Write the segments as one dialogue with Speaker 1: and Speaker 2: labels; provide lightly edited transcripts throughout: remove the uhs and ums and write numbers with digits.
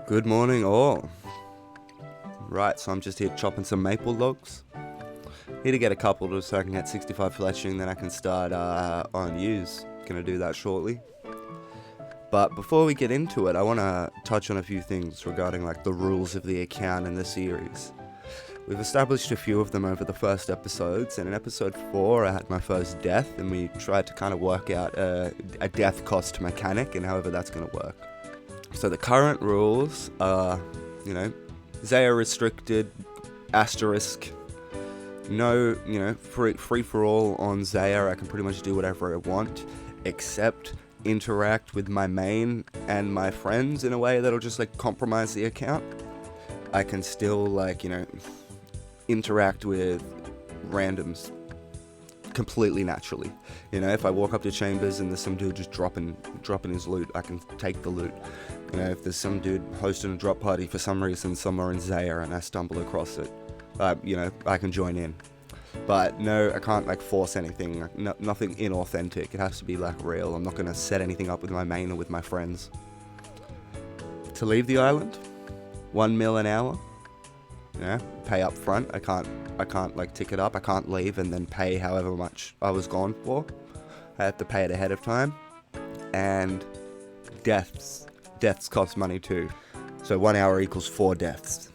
Speaker 1: Good morning, all. Right, so I'm just here chopping some maple logs. Here to get a couple just so I can get 65 fletching, then I can start on use. Gonna do that shortly. But before we get into it, I want to touch on a few things regarding like the rules of the account and the series. We've established a few of them over the first episodes, and in episode 4 I had my first death, and we tried to kind of work out a death cost mechanic and however that's going to work. So the current rules are, Zaya restricted, asterisk, no, free for all on Zaya. I can pretty much do whatever I want, except interact with my main and my friends in a way that'll just compromise the account. I can still interact with randoms completely naturally. If I walk up to chambers and there's some dude just dropping his loot, I can take the loot. If there's some dude hosting a drop party for some reason somewhere in Zaya and I stumble across it, I can join in. But no, I can't force anything, nothing inauthentic. It has to be real. I'm not going to set anything up with my main or with my friends. To leave the island, 1 mil an hour. Pay up front. I can't tick it up. I can't leave and then pay however much I was gone for. I have to pay it ahead of time. And deaths cost money too. So 1 hour equals 4 deaths.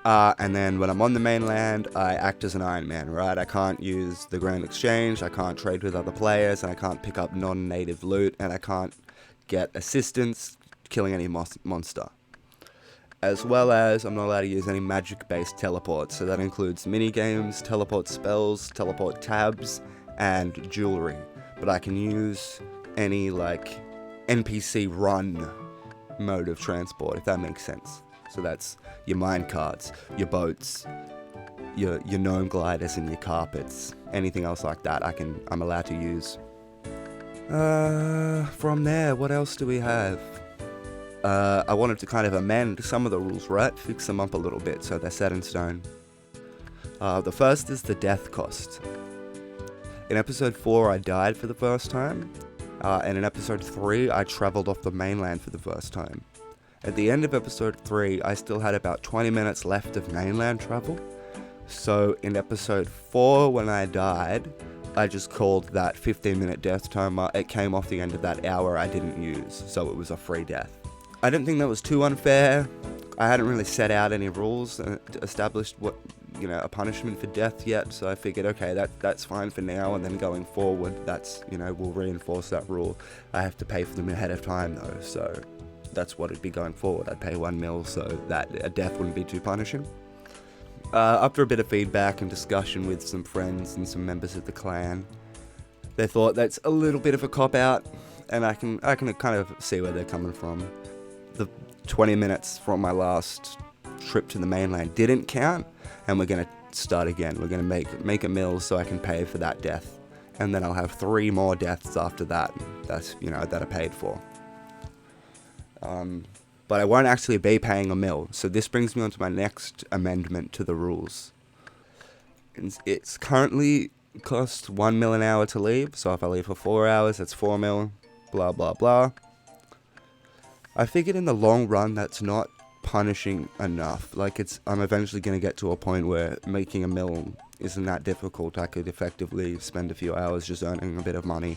Speaker 1: And then when I'm on the mainland, I act as an Iron Man, right? I can't use the Grand Exchange, I can't trade with other players, and I can't pick up non-native loot, and I can't get assistance killing any monster. As well as I'm not allowed to use any magic-based teleports, so that includes mini-games, teleport spells, teleport tabs, and jewelry. But I can use any NPC run mode of transport, if that makes sense. So that's your mine carts, your boats, your gnome gliders and your carpets, anything else like that I'm allowed to use. From there, what else do we have? I wanted to kind of amend some of the rules, right? Fix them up a little bit so they're set in stone. The first is the death cost. In episode 4 I died for the first time, and in episode 3 I travelled off the mainland for the first time. At the end of episode 3, I still had about 20 minutes left of mainland travel. So in episode 4, when I died, I just called that 15-minute death timer. It came off the end of that hour I didn't use, so it was a free death. I didn't think that was too unfair. I hadn't really set out any rules, established a punishment for death yet, so I figured, okay, that's fine for now, and then going forward, we'll reinforce that rule. I have to pay for them ahead of time though, so that's what it'd be going forward. I'd pay 1 mil so that a death wouldn't be too punishing. After a bit of feedback and discussion with some friends and some members of the clan, they thought that's a little bit of a cop-out, and I can kind of see where they're coming from. The 20 minutes from my last trip to the mainland didn't count, and we're going to start again. We're going to make a mill so I can pay for that death, and then I'll have 3 more deaths after that. That's that I paid for. But I won't actually be paying a mil. So this brings me on to my next amendment to the rules. It's currently costs 1 mil an hour to leave. So if I leave for 4 hours, that's 4 mil. Blah blah blah. I figured in the long run that's not punishing enough. I'm eventually going to get to a point where making a mil isn't that difficult. I could effectively spend a few hours just earning a bit of money,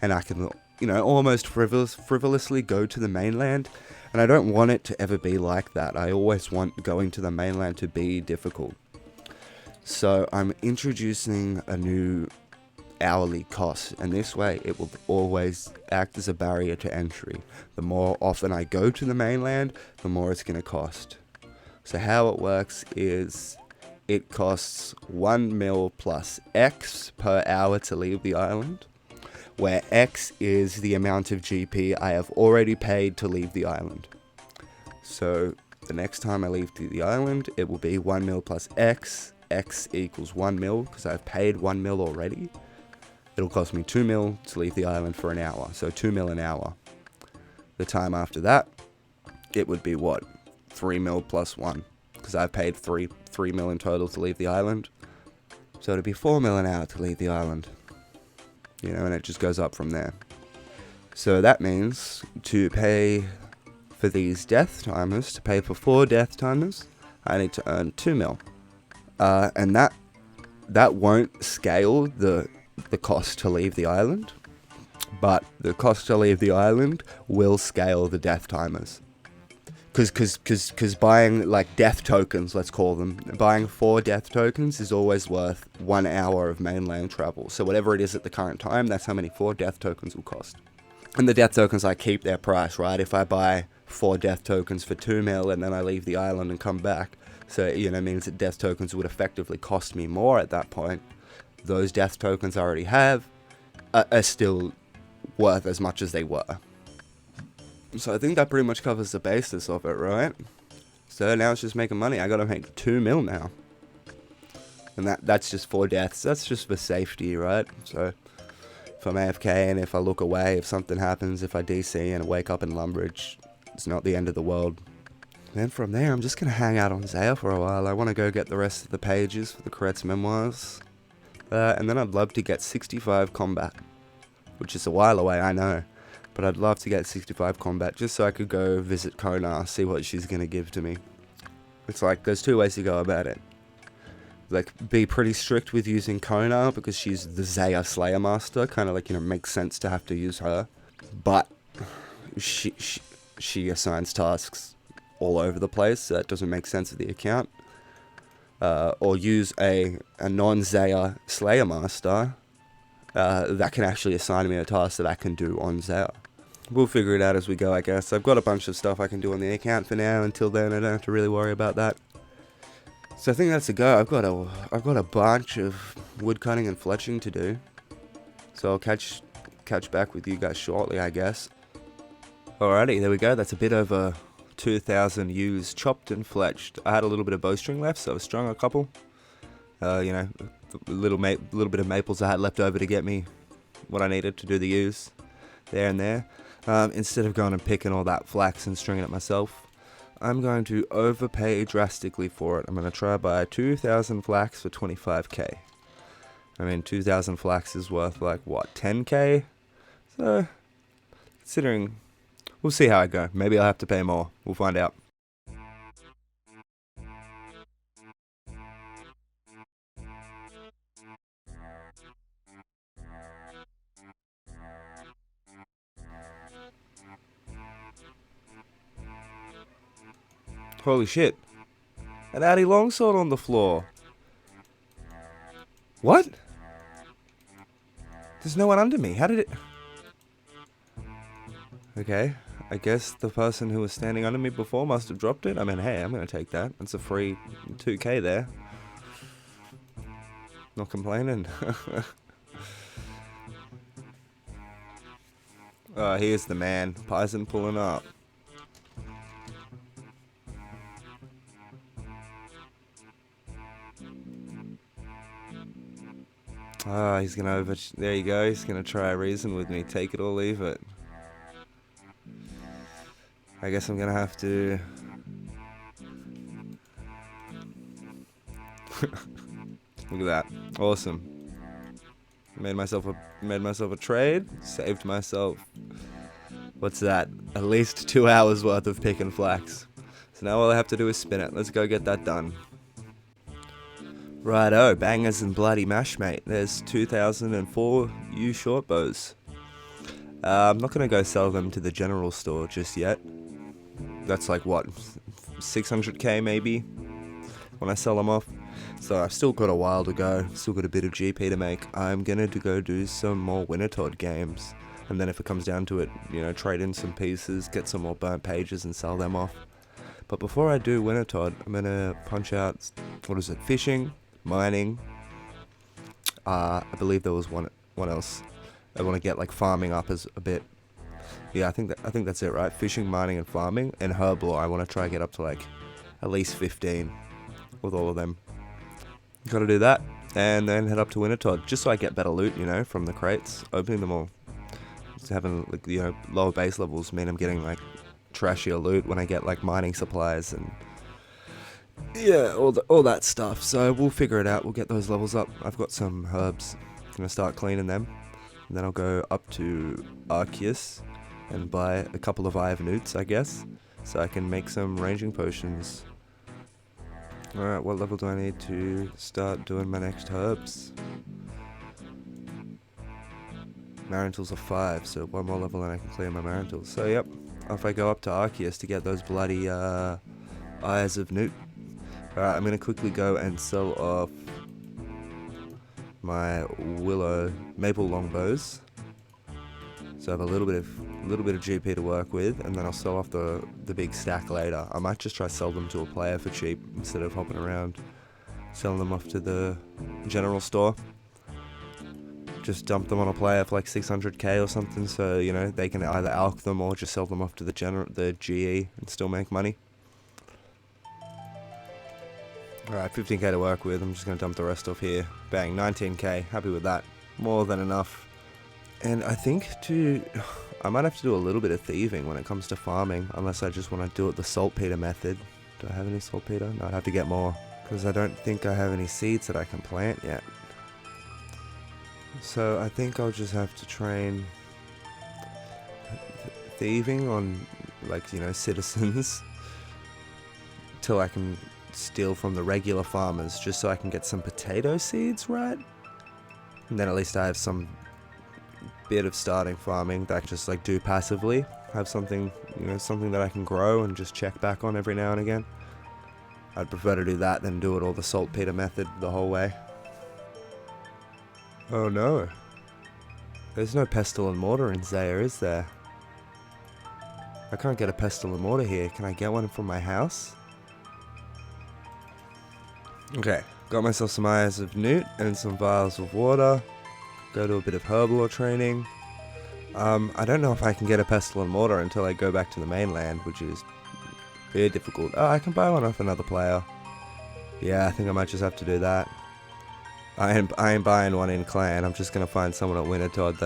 Speaker 1: and I can almost frivolously go to the mainland, and I don't want it to ever be like that. I always want going to the mainland to be difficult. So I'm introducing a new hourly cost, and this way it will always act as a barrier to entry. The more often I go to the mainland, the more it's going to cost. So how it works is it costs 1 mil plus X per hour to leave the island, where X is the amount of GP I have already paid to leave the island. So the next time I leave the island, it will be 1 mil plus X. X equals 1 mil because I've paid 1 mil already. It'll cost me 2 mil to leave the island for an hour, so 2 mil an hour. The time after that, it would be 3 mil plus 1, because I've paid 3 mil in total to leave the island. So it'd be 4 mil an hour to leave the island. And it just goes up from there. So that means to pay for these death timers, to pay for 4 death timers, I need to earn 2 mil. And that won't scale the cost to leave the island, but the cost to leave the island will scale the death timers. Because buying, like, death tokens, let's call them, buying 4 death tokens is always worth 1 hour of mainland travel. So whatever it is at the current time, that's how many 4 death tokens will cost. And the death tokens, I keep their price, right? If I buy 4 death tokens for 2 mil and then I leave the island and come back, so, means that death tokens would effectively cost me more at that point. Those death tokens I already have are still worth as much as they were. So I think that pretty much covers the basis of it, right? So now it's just making money. I gotta make 2 mil now. And that's just 4 deaths. That's just for safety, right? So if I'm AFK and if I look away, if something happens, if I DC and wake up in Lumbridge, it's not the end of the world. Then from there, I'm just gonna hang out on Zaya for a while. I want to go get the rest of the pages for the KidKourend's memoirs. And then I'd love to get 65 combat, which is a while away, I know. But I'd love to get 65 combat just so I could go visit Kona, see what she's going to give to me. It's like, there's 2 ways to go about it. Like, be pretty strict with using Kona because she's the Zaya Slayer Master. Kind of like, makes sense to have to use her. But she assigns tasks all over the place, so that doesn't make sense of the account. Or use a non-Zaya Slayer Master that can actually assign me a task that I can do on Zaya. We'll figure it out as we go, I guess. I've got a bunch of stuff I can do on the account for now. Until then, I don't have to really worry about that. So I think that's a go. I've got a bunch of woodcutting and fletching to do. So I'll catch back with you guys shortly, I guess. Alrighty, there we go. That's a bit over 2,000 ewes chopped and fletched. I had a little bit of bowstring left, so I strung a couple. A little bit of maples I had left over to get me what I needed to do the ewes there and there. Instead of going and picking all that flax and stringing it myself, I'm going to overpay drastically for it. I'm going to try buy 2,000 flax for 25k. I mean, 2,000 flax is worth like, what, 10k? So, considering, we'll see how I go. Maybe I'll have to pay more. We'll find out. Holy shit. An Addy longsword on the floor. What? There's no one under me. How did it... Okay, I guess the person who was standing under me before must have dropped it. I mean, hey, I'm going to take that. That's a free 2k there. Not complaining. Here's the man. Pison pulling up. He's gonna there you go, he's gonna try a reason with me, take it or leave it. I guess I'm gonna have to... Look at that, awesome. Made myself a trade, saved myself, what's that, at least 2 hours worth of pick and flax. So now all I have to do is spin it, let's go get that done. Righto, bangers and bloody mash, mate. There's 2004 U short bows. I'm not gonna go sell them to the general store just yet. That's like what, 600k maybe when I sell them off. So I've still got a while to go. Still got a bit of GP to make. I'm gonna go do some more Wintertodd games, and then if it comes down to it, trade in some pieces, get some more burnt pages, and sell them off. But before I do Wintertodd, I'm gonna punch out, what is it, fishing, mining. I believe there was one else. I want to get like farming up as a bit. Yeah, I think that's it, right? Fishing, mining, and farming, and herb lore. I want to try and get up to like at least 15 with all of them. Got to do that, and then head up to Wintertodd just so I get better loot, from the crates, opening them all. Just having like lower base levels mean I'm getting like trashier loot when I get like mining supplies and yeah, all that stuff. So we'll figure it out. We'll get those levels up. I've got some herbs. I'm gonna start cleaning them, and then I'll go up to Arceus and buy a couple of Eye of Newts, I guess. so I can make some ranging potions. Alright, what level do I need to start doing my next herbs? Marantles are 5, so one more level and I can clear my Marantles. So yep, off I go up to Arceus to get those bloody Eyes of Newt. Alright, I'm gonna quickly go and sell off my maple longbows. So I have a little bit of GP to work with, and then I'll sell off the big stack later. I might just try to sell them to a player for cheap instead of hopping around selling them off to the general store. Just dump them on a player for like 600k or something, so you know they can either alch them or just sell them off to the GE and still make money. Alright, 15k to work with. I'm just going to dump the rest off here. Bang, 19k. Happy with that. More than enough. And I think I might have to do a little bit of thieving when it comes to farming, unless I just want to do it the saltpeter method. Do I have any saltpeter? No, I'd have to get more, because I don't think I have any seeds that I can plant yet. So I think I'll just have to train thieving on, like, you know, citizens till I can steal from the regular farmers, just so I can get some potato seeds, right? And then at least I have some bit of starting farming that I can just like do passively. Have something, you know, something that I can grow and just check back on every now and again. I'd prefer to do that than do it all the saltpeter method the whole way. Oh no. There's no pestle and mortar in Zaya, is there? I can't get a pestle and mortar here. Can I get one from my house? Okay, got myself some Eyes of Newt and some vials of water. Go to a bit of herblore training. I don't know if I can get a pestle and mortar until I go back to the mainland, which is very difficult. Oh, I can buy one off another player. Yeah, I think I might just have to do that. I ain't buying one in clan. I'm just gonna find someone at Wintertodd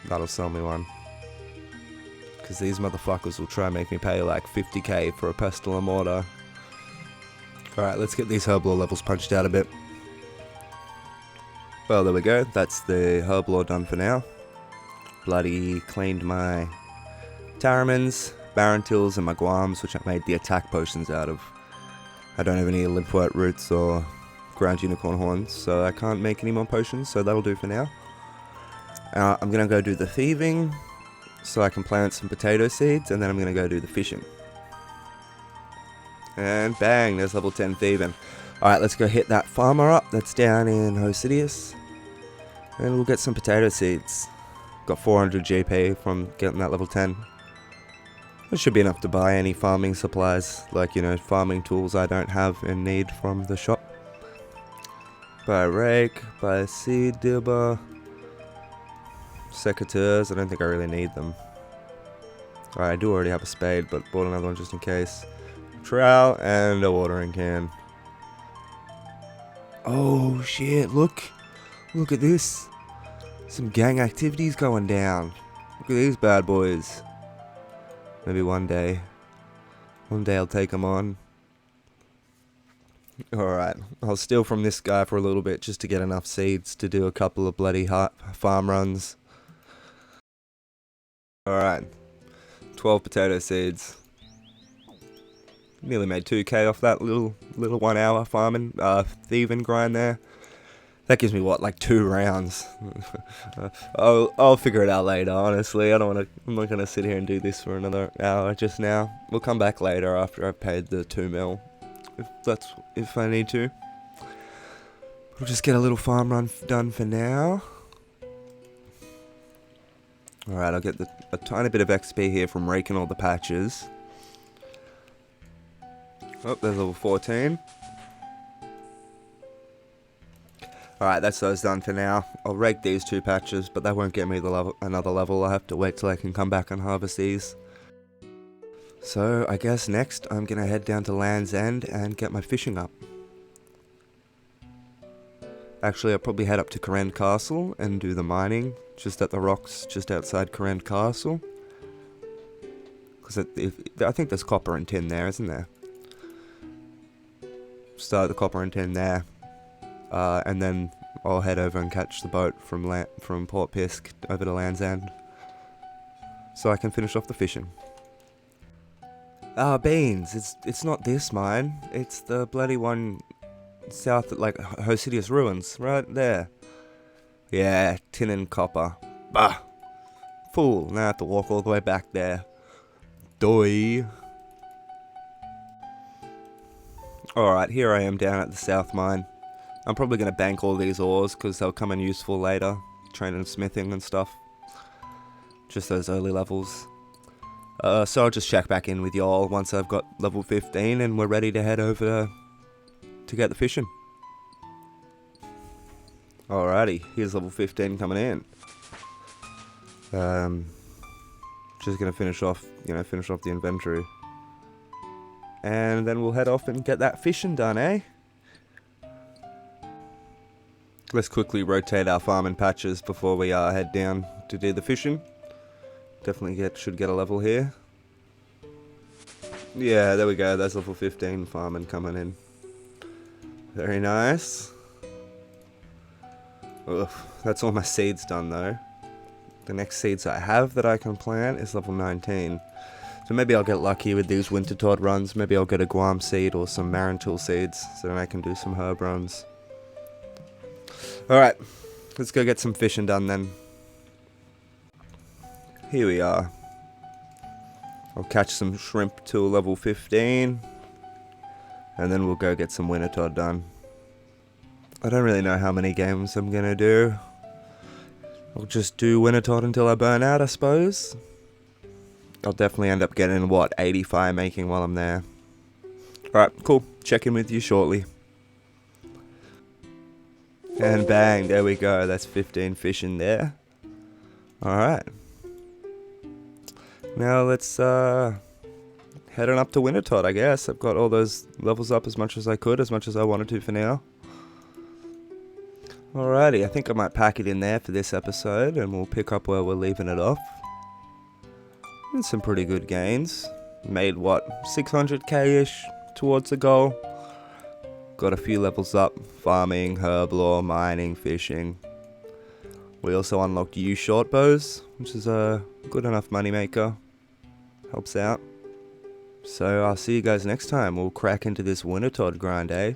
Speaker 1: that'll sell me one. Because these motherfuckers will try and make me pay like 50k for a pestle and mortar. Alright, let's get these herblore levels punched out a bit. Well, there we go. That's the herblore done for now. Bloody cleaned my Taramins, Barentils, and my Guams, which I made the attack potions out of. I don't have any Limpwort roots or ground unicorn horns, so I can't make any more potions, so that'll do for now. I'm going to go do the thieving, so I can plant some potato seeds, and then I'm going to go do the fishing. And bang, there's level 10 thieving. Alright, let's go hit that farmer up that's down in Hosidius. And we'll get some potato seeds. Got 400 GP from getting that level 10. That should be enough to buy any farming supplies, like, you know, farming tools I don't have and need from the shop. Buy a rake, buy a seed dibber. Secateurs, I don't think I really need them. Alright, I do already have a spade, but bought another one just in case. Trowel and a watering can. Oh shit, look at this. Some gang activities going down. Look at these bad boys. Maybe one day I'll take them on. Alright, I'll steal from this guy for a little bit just to get enough seeds to do a couple of bloody farm runs. Alright, 12 potato seeds. Nearly made 2k off that little 1 hour farming, thieving grind there. That gives me what, like 2 rounds. I'll figure it out later, honestly. I'm not gonna sit here and do this for another hour just now. We'll come back later after I've paid the 2 mil. If I need to. We'll just get a little farm run done for now. Alright, I'll get a tiny bit of XP here from raking all the patches. Oh, there's level 14. Alright, that's those done for now. I'll rake these 2 patches, but that won't get me another level. I'll have to wait till I can come back and harvest these. So, I guess next I'm going to head down to Land's End and get my fishing up. Actually, I'll probably head up to KidKourend Castle and do the mining, just at the rocks just outside KidKourend Castle. Because I think there's copper and tin there, isn't there? Start the copper and tin there. And then I'll head over and catch the boat from Port Pisk over to Land's End, so I can finish off the fishing. Ah, beans. It's not this mine. It's the bloody one south at, like, Hosidius Ruins. Right there. Yeah, tin and copper. Bah! Fool. Now I have to walk all the way back there. Doi. Alright, here I am down at the south mine. I'm probably going to bank all these ores because they'll come in useful later. Training smithing and stuff. Just those early levels. So I'll just check back in with y'all once I've got level 15 and we're ready to head over to get the fishing. Alrighty, here's level 15 coming in. Just gonna finish off the inventory. And then we'll head off and get that fishing done, eh? Let's quickly rotate our farming patches before we head down to do the fishing. Definitely should get a level here. Yeah, there we go. That's level 15 farming coming in. Very nice. Ugh, that's all my seeds done though. The next seeds I have that I can plant is level 19. So maybe I'll get lucky with these winter todd runs. Maybe I'll get a guam seed or some marantil seeds so then I can do some herb runs. Alright, let's go get some fishing done then. Here we are. I'll catch some shrimp till level 15. And then we'll go get some winter todd done. I don't really know how many games I'm gonna do. I'll just do winter todd until I burn out, I suppose. I'll definitely end up getting, 80 fire making while I'm there. Alright, cool. Check in with you shortly. And bang, there we go. That's 15 fish in there. Alright. Now let's head on up to winter todd, I guess. I've got all those levels up as much as I could, as much as I wanted to for now. Alrighty, I think I might pack it in there for this episode, and we'll pick up where we're leaving it off. And some pretty good gains. Made 600k-ish towards the goal. Got a few levels up, farming, herb lore, mining, fishing. We also unlocked short bows, which is a good enough moneymaker. Helps out. So I'll see you guys next time. We'll crack into this winter todd grind, eh?